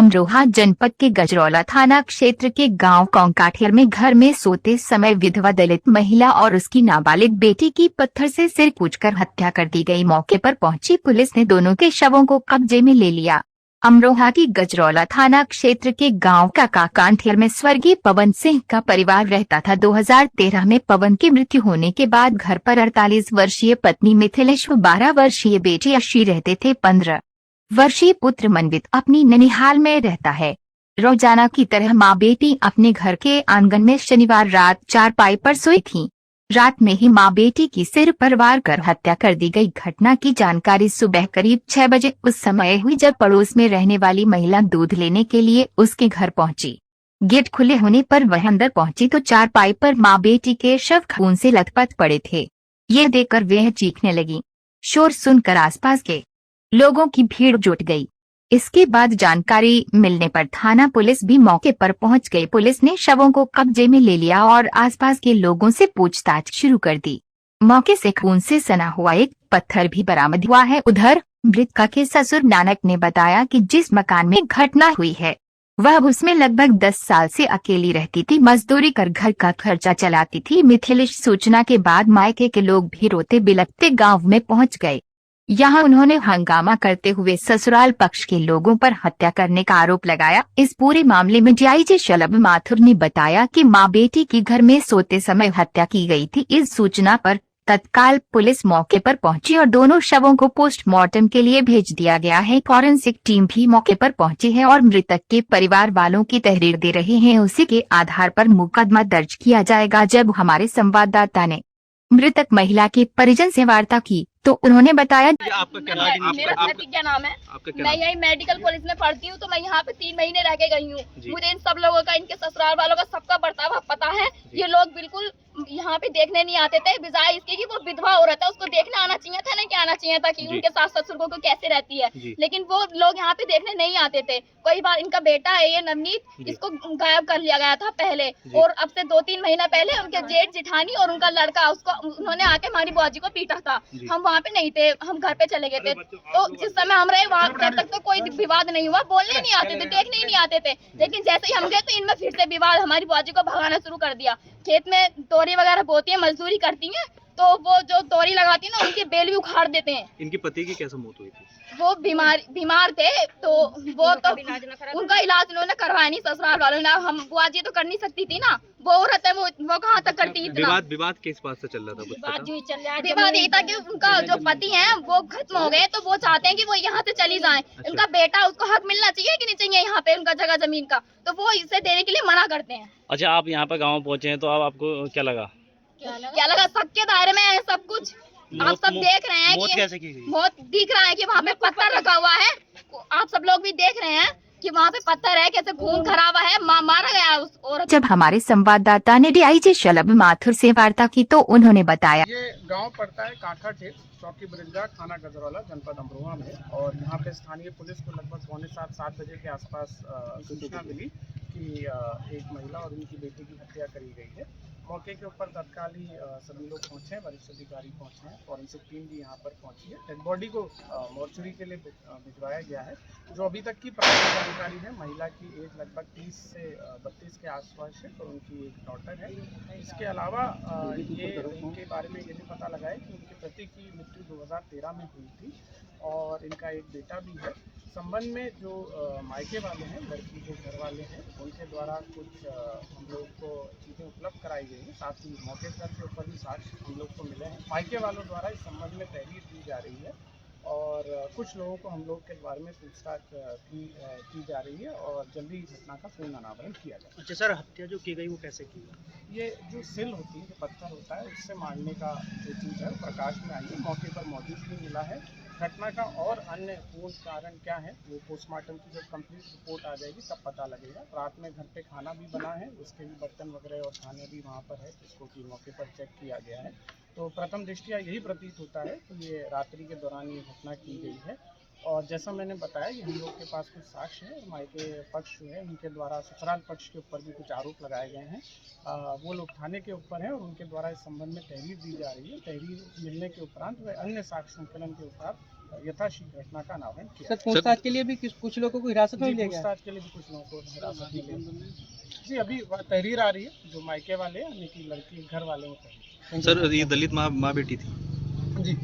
अमरोहा जनपद के गजरौला थाना क्षेत्र के गांव कोंकाठियर में घर में सोते समय विधवा दलित महिला और उसकी नाबालिग बेटी की पत्थर से सिर कूचकर हत्या कर दी गई। मौके पर पहुंची पुलिस ने दोनों के शवों को कब्जे में ले लिया। अमरोहा की गजरौला थाना क्षेत्र के गांव काकाकांठियर में स्वर्गीय पवन सिंह का परिवार रहता था। 2013 में पवन की मृत्यु होने के बाद घर पर 48 वर्षीय पत्नी मिथिलेश व 12 वर्षीय बेटी अशी रहते थे। 15 वर्षीय पुत्र मनवित अपनी ननिहाल में रहता है। रोजाना की तरह मां बेटी अपने घर के आंगन में शनिवार रात चारपाई पर सोई थीं। रात में ही मां बेटी की सिर पर वार कर हत्या कर दी गई। घटना की जानकारी सुबह करीब 6 बजे उस समय हुई जब पड़ोस में रहने वाली महिला दूध लेने के लिए उसके घर पहुंची। गेट खुले होने पर वह अंदर पहुंची तो चारपाई पर मां बेटी के शव खून से लथपथ पड़े थे। ये देखकर वह चीखने लगी। शोर सुनकर आसपास के लोगों की भीड़ जुट गई। इसके बाद जानकारी मिलने पर थाना पुलिस भी मौके पर पहुंच गई। पुलिस ने शवों को कब्जे में ले लिया और आसपास के लोगों से पूछताछ शुरू कर दी। मौके से खून से सना हुआ एक पत्थर भी बरामद हुआ है। उधर मृतका के ससुर नानक ने बताया कि जिस मकान में घटना हुई है वह उसमें लगभग 10 साल से अकेली रहती थी। मजदूरी कर घर का खर्चा चलाती थी। मिथिलेश सूचना के बाद मायके के लोग भी रोते बिलखते गाँव में पहुँच गए। यहाँ उन्होंने हंगामा करते हुए ससुराल पक्ष के लोगों पर हत्या करने का आरोप लगाया। इस पूरे मामले में डीआईजी शलभ माथुर ने बताया कि मां बेटी की घर में सोते समय हत्या की गई थी। इस सूचना पर तत्काल पुलिस मौके पर पहुंची और दोनों शवों को पोस्टमार्टम के लिए भेज दिया गया है। फॉरेंसिक टीम भी मौके पर पहुंची है और मृतक के परिवार वालों की तहरीर दे रहे हैं। उसी के आधार पर मुकदमा दर्ज किया जाएगा। जब हमारे संवाददाता ने मृतक महिला के परिजन से वार्ता की तो उन्होंने बताया, आपका क्या नाम? मेरा प्रतिज्ञा नाम है। मैं यही मेडिकल कॉलेज में पढ़ती हूँ, तो मैं यहाँ पे 3 महीने रह के गई हूँ। मुझे इन सब लोगों का, इनके ससुराल वालों का सबका बर्ताव पता है। ये लोग बिल्कुल यहाँ पे देखने नहीं आते थे, बजाय इसके कि वो विधवा औरत है, उसको देखने आना चाहिए था ना, क्या आना चाहिए था कि उनके सास ससुर को कैसे रहती है। लेकिन वो लोग यहाँ पे देखने नहीं आते थे। कई बार इनका बेटा है ये नवनीत, इसको गायब कर लिया गया था पहले, और अब से 2-3 महीना पहले उनके जेठ जिठानी और उनका लड़का, उसको उन्होंने आके हमारी बुआ जी को पीटा था। हम वहाँ पे नहीं थे, हम घर पे चले गए थे। तो जिस समय हम रहे वहाँ जब तक तो कोई विवाद नहीं हुआ, बोलने नहीं आते थे, देखने ही नहीं आते थे। लेकिन जैसे ही हम गए तो इनमें फिर से विवाद, हमारी बुआ जी को भगाना शुरू कर दिया। खेत में तोरी वगैरह बोती है, मजदूरी करती हैं, तो वो जो तोरी लगाती है ना, उनकी बेल भी उखाड़ देते हैं। इनके पति की कैसे मौत हुई थी? वो बीमार थे, तो वो तो उनका इलाज उन्होंने करवाया नहीं ससुराल वालों ने। हम बुआ जी तो कर नहीं सकती थी ना, वो औरत है, वो कहाँ तक करती इतना। विवाद किस बात से चल रहा था? विवाद यही था कि उनका जो पति है वो खत्म हो गए, तो वो चाहते हैं कि वो यहाँ से चली जाएं। उनका बेटा, उसको हक मिलना चाहिए कि नहीं चाहिए यहाँ पे उनका जगह जमीन का, तो वो इसे देने के लिए मना करते हैं। अच्छा, आप यहाँ पर गाँव पहुँचे हैं, तो अब आपको क्या लगा? सबके दायरे में है सब कुछ। आप सब देख रहे हैं कि कैसे की गई? मौत दिख रहा है कि वहाँ पे पत्थर रखा हुआ है। आप सब लोग भी देख रहे हैं कि वहाँ पे पत्थर है, कैसे खून खरा हुआ है, मारा गया उस औरत। जब हमारे संवाददाता ने डीआईजी शलभ माथुर से वार्ता की तो उन्होंने बताया, ये गांव पड़ता है कांठाठेर, चौकी ब्रिजघाट, थाना गजरौला, जनपद अमरोहा में। और यहाँ पे स्थानीय पुलिस को लगभग 6:45-7 बजे के आसपास सूचना मिली कि एक महिला और उनकी बेटी की हत्या करी गई है। मौके के ऊपर तत्काल ही सभी लोग पहुँचे, वरिष्ठ अधिकारी पहुँचे हैं, फॉरेंसिक टीम भी यहाँ पर पहुँची है। डेड बॉडी को मोर्चरी के लिए भिजवाया गया है। जो अभी तक की प्राप्त जानकारी है, महिला की एज लगभग 30 से 32 के आसपास है और उनकी एक डॉटर है। इसके अलावा ये इनके बारे में ये भी पता लगा है कि उनके पति की मृत्यु 2013 में हुई थी और इनका एक बेटा भी है। संबंध में जो मायके वाले हैं, लड़की के घर वाले हैं, उनके द्वारा कुछ हम लोग को चीज़ें उपलब्ध कराई गई हैं। साथ ही मौके पर के ऊपर भी साक्ष्य हम लोग को मिले हैं। मायके वालों द्वारा इस संबंध में तहरीर दी जा रही है और कुछ लोगों को हम लोग के बारे में पूछताछ की जा रही है और जल्दी इस घटना का पूर्ण अनावरण किया जाएगा। अच्छा सर, हत्या जो की गई वो कैसे की? ये जो सिल होती है, जो पत्थर होता है, उससे मारने का जो चीज़ है प्रकाश में आई है। मौके पर मौजूद भी मिला है। घटना का और अन्य पूर्ण कारण क्या है वो पोस्टमार्टम की जब कंप्लीट रिपोर्ट आ जाएगी तब पता लगेगा। रात में घर पे खाना भी बना है, उसके भी बर्तन वगैरह और खाने भी वहाँ पर है, जिसको कि मौके पर चेक किया गया है। तो प्रथम दृष्टया यही प्रतीत होता है कि ये रात्रि के दौरान ये घटना की गई है। और जैसा मैंने बताया कि हम लोग के पास कुछ साक्ष्य है, मायके पक्ष जो है उनके द्वारा ससुराल पक्ष के ऊपर भी कुछ आरोप लगाए गए हैं। वो लोग थाने के ऊपर हैं और उनके द्वारा इस संबंध में तहरीर दी जा रही है। तहरीर मिलने के उपरांत व अन्य साक्ष्य संकलन के उपरांत यथाशीघ्र घटना का अनावरण किया। सर पूछताछ के लिए भी कुछ लोगों को हिरासत में जी, लिया गया है? पूछताछ के लिए भी कुछ लोगों को हिरासत में लिया गया। जी, अभी तहरीर आ रही है, जो मायके वाले यानी कि लड़की घर वाले हैं। सर ये दलित माँ बेटी थी। जी।